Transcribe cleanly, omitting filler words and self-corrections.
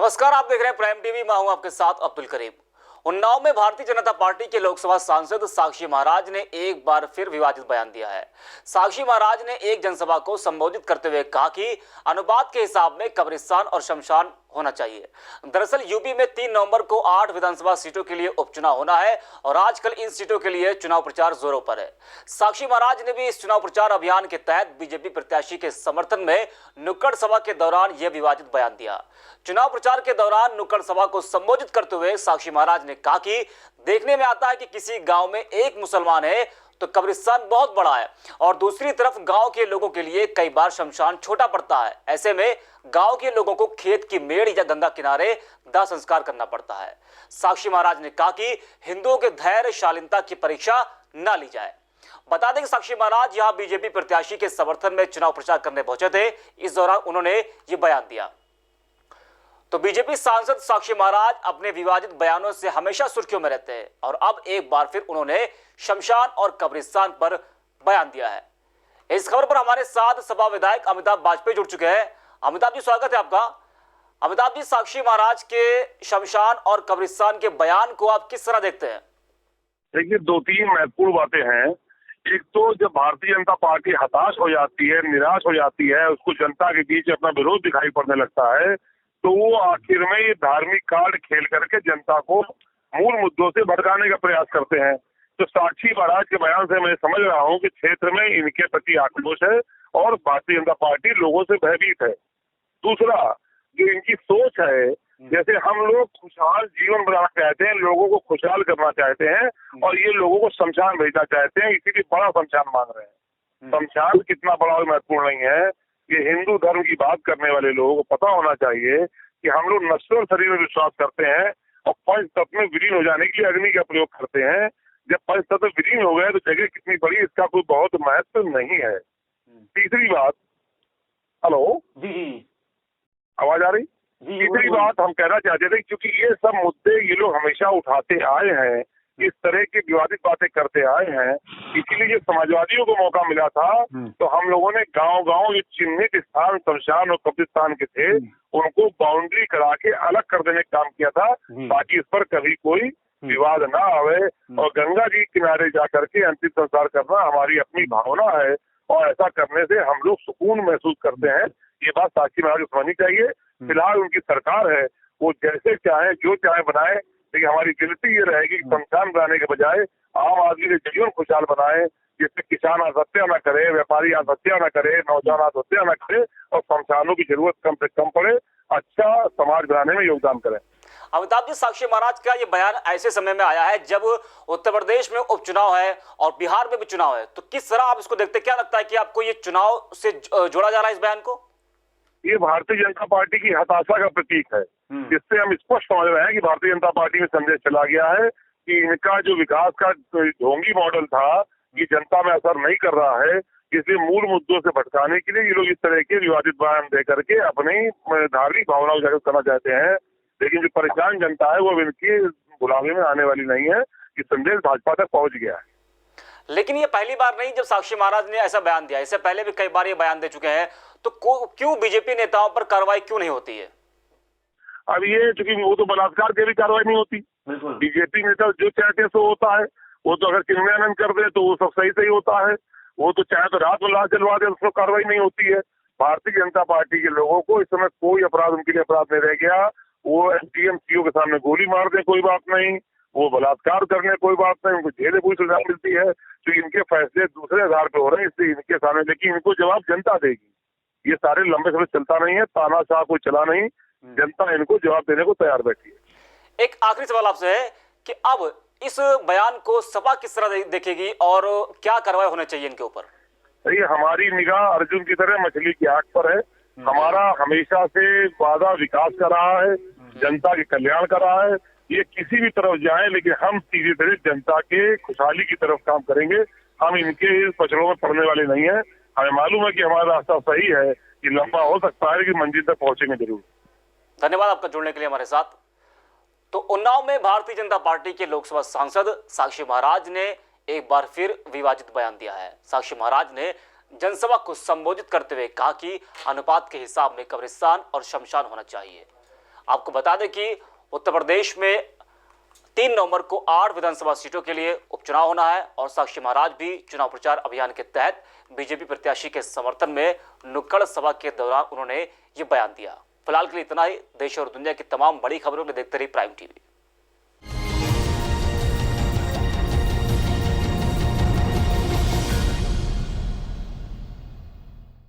नमस्कार, आप देख रहे हैं प्राइम टीवी। मैं हूं आपके साथ अब्दुल करीम। उन्नाव में भारतीय जनता पार्टी के लोकसभा सांसद साक्षी महाराज ने एक बार फिर विवादित बयान दिया है। साक्षी महाराज ने एक जनसभा को संबोधित करते हुए कहा कि अनुपात के हिसाब में कब्रिस्तान और शमशान होना चाहिए। दरअसल यूपी में 3 नवंबर को 8 विधानसभा सीटों के लिए उपचुनाव होना है और आजकल इन सीटों के लिए चुनाव प्रचार जोरों पर है। साक्षी महाराज ने भी इस चुनाव प्रचार अभियान के तहत बीजेपी प्रत्याशी के समर्थन में नुक्कड़ सभा के दौरान यह विवादित बयान दिया। चुनाव प्रचार के दौरान नुक्कड़ सभा को संबोधित करते हुए साक्षी महाराज ने कहा कि देखने में आता है कि किसी गांव में एक मुसलमान है तो कब्रिस्तान बहुत बड़ा है और दूसरी तरफ गांव के लोगों के लिए कई बार शमशान छोटा पड़ता है। ऐसे में गांव के लोगों को खेत की मेड़ या गंगा किनारे दाह संस्कार करना पड़ता है। साक्षी महाराज ने कहा कि हिंदुओं के धैर्य शालीनता की परीक्षा न ली जाए। बता दें कि साक्षी महाराज यहां बीजेपी प्रत्याशी के समर्थन में चुनाव प्रचार करने पहुंचे थे। इस दौरान उन्होंने ये बयान दिया। तो बीजेपी सांसद साक्षी महाराज अपने विवादित बयानों से हमेशा सुर्खियों में रहते हैं और अब एक बार फिर उन्होंने शमशान और कब्रिस्तान पर बयान दिया है। इस खबर पर हमारे साथ सपा विधायक अमिताभ बाजपेयी जुड़ चुके हैं। अमिताभ जी, स्वागत है आपका। अमिताभ जी, साक्षी महाराज के शमशान और कब्रिस्तान के बयान को आप किस तरह देखते हैं? देखिए, 2-3 महत्वपूर्ण बातें हैं। एक तो जब भारतीय जनता पार्टी हताश हो जाती है, निराश हो जाती है, उसको जनता के बीच अपना विरोध दिखाई पड़ने लगता है, तो वो आखिर में ये धार्मिक कार्ड खेल करके जनता को मूल मुद्दों से भटकाने का प्रयास करते हैं। तो साक्षी महाराज के बयान से मैं समझ रहा हूँ कि क्षेत्र में इनके प्रति आक्रोश है और भारतीय जनता पार्टी लोगों से भयभीत है। दूसरा, जो इनकी सोच है, जैसे हम लोग खुशहाल जीवन बनाना चाहते हैं, लोगों को खुशहाल करना चाहते हैं और ये लोगों को शमशान भेजना चाहते हैं, इसीलिए बड़ा शमशान मांग रहे हैं। शमशान कितना बड़ा और महत्वपूर्ण नहीं है। ये हिंदू धर्म की बात करने वाले लोगों को पता होना चाहिए कि हम लोग नश्वर शरीर में विश्वास करते हैं और पंच तत्व में विलीन हो जाने के लिए अग्नि का प्रयोग करते हैं। जब पंच तत्व विलीन हो गए तो जगह कितनी बड़ी, इसका कोई बहुत महत्व नहीं है। तीसरी बात, हेलो जी, आवाज आ रही? तीसरी बात हम कहना चाहते थे, क्योंकि ये सब मुद्दे ये लोग हमेशा उठाते आए हैं, इस तरह की विवादित बातें करते आए हैं, इसीलिए जब समाजवादियों को मौका मिला था तो हम लोगों ने गांव-गांव जो चिन्हित स्थान शमशान और कब्रिस्तान के थे उनको बाउंड्री करा के अलग कर देने का काम किया था, ताकि इस पर कभी कोई विवाद ना आवे और गंगा जी किनारे जा करके अंतिम संस्कार करना हमारी अपनी भावना है और ऐसा करने से हम लोग सुकून महसूस करते हैं। ये बात साक्षी महाराज को समझनी चाहिए। फिलहाल उनकी सरकार है, वो जैसे चाहे जो चाहे बनाए, लेकिन हमारी गिनती ये रहेगी कि शमशान बनाने के बजाय आम आदमी के जीवन खुशहाल बनाए, जिससे किसान आत्महत्या न करे, व्यापारी आत्महत्या न करे, नौजवान आत्महत्या न करे और शमशानों की जरूरत कम से कम पड़े, अच्छा समाज बनाने में योगदान करें। अमिताभ जी, साक्षी महाराज का ये बयान ऐसे समय में आया है जब उत्तर प्रदेश में उपचुनाव है और बिहार में भी चुनाव है, तो किस तरह आप इसको देखते हैं? क्या लगता है कि आपको ये चुनाव से जोड़ा जा रहा है इस बयान को? ये भारतीय जनता पार्टी की हताशा का प्रतीक है। इससे हम स्पष्ट समझ रहे हैं कि भारतीय जनता पार्टी में संदेश चला गया है कि इनका जो विकास का ढोंगी मॉडल था कि जनता में असर नहीं कर रहा है, इसलिए मूल मुद्दों से भटकाने के लिए ये लोग इस तरह के विवादित बयान दे करके अपनी धार्मिक भावनाओं को जागृत करना चाहते हैं। लेकिन जो परेशान जनता है वो इनकी गुलामी में आने वाली नहीं है। ये संदेश भाजपा तक पहुंच गया है। लेकिन ये पहली बार नहीं जब साक्षी महाराज ने ऐसा बयान दिया, इससे पहले भी कई बार ये बयान दे चुके हैं, तो क्यों बीजेपी नेताओं पर कार्रवाई क्यों नहीं होती है? अब ये चूंकि वो तो बलात्कार की भी कार्रवाई नहीं होती, बीजेपी नेता जो चाहते हैं सो होता है। वो तो अगर चिन्मयानंद कर दे तो वो सब सही सही होता है, वो तो चाहे तो रात में लाश जलवा दे, उसमें कार्रवाई नहीं होती है। भारतीय जनता पार्टी के लोगों को इस समय कोई अपराध उनके लिए अपराध नहीं रह गया। वो एसडीएम सीओ के सामने गोली मार दे कोई बात नहीं, वो बलात्कार करने कोई बात नहीं, उनको जेल पूरी सजा मिलती है। तो इनके फैसले दूसरे आधार पे हो रहे हैं, इसलिए इनके सामने, लेकिन इनको जवाब जनता देगी। ये सारे लंबे समय चलता नहीं है, तानाशाह कोई चला नहीं, जनता इनको जवाब देने को तैयार बैठी है। एक आखिरी सवाल आपसे है कि अब इस बयान को सपा किस तरह देखेगी और क्या कार्रवाई होना चाहिए इनके ऊपर? ये हमारी निगाह अर्जुन की तरह मछली की आंख पर है। हमारा हमेशा से वादा विकास का रहा है, जनता के कल्याण का रहा है। ये किसी भी तरफ जाए, लेकिन हम सीधे तरह जनता के खुशहाली की तरफ काम करेंगे। हम इनके पचड़ों में पड़ने वाले नहीं है। हमें मालूम है कि हमारा रास्ता सही है, कि लंबा हो सकता है लेकिन मंजिल तक पहुंचेंगे जरूर। धन्यवाद आपका जुड़ने के लिए हमारे साथ। तो उन्नाव में भारतीय जनता पार्टी के लोकसभा सांसद साक्षी महाराज ने एक बार फिर विवादित बयान दिया है। साक्षी महाराज ने जनसभा को संबोधित करते हुए कहा कि अनुपात के हिसाब में कब्रिस्तान और शमशान होना चाहिए। आपको बता दें कि उत्तर प्रदेश में 3 नवंबर को 8 विधानसभा सीटों के लिए उपचुनाव होना है और साक्षी महाराज भी चुनाव प्रचार अभियान के तहत बीजेपी प्रत्याशी के समर्थन में नुक्कड़ सभा के दौरान उन्होंने ये बयान दिया। फिलहाल के लिए इतना ही। देश और दुनिया की तमाम बड़ी खबरों के लिए देखते रहिए प्राइम टीवी।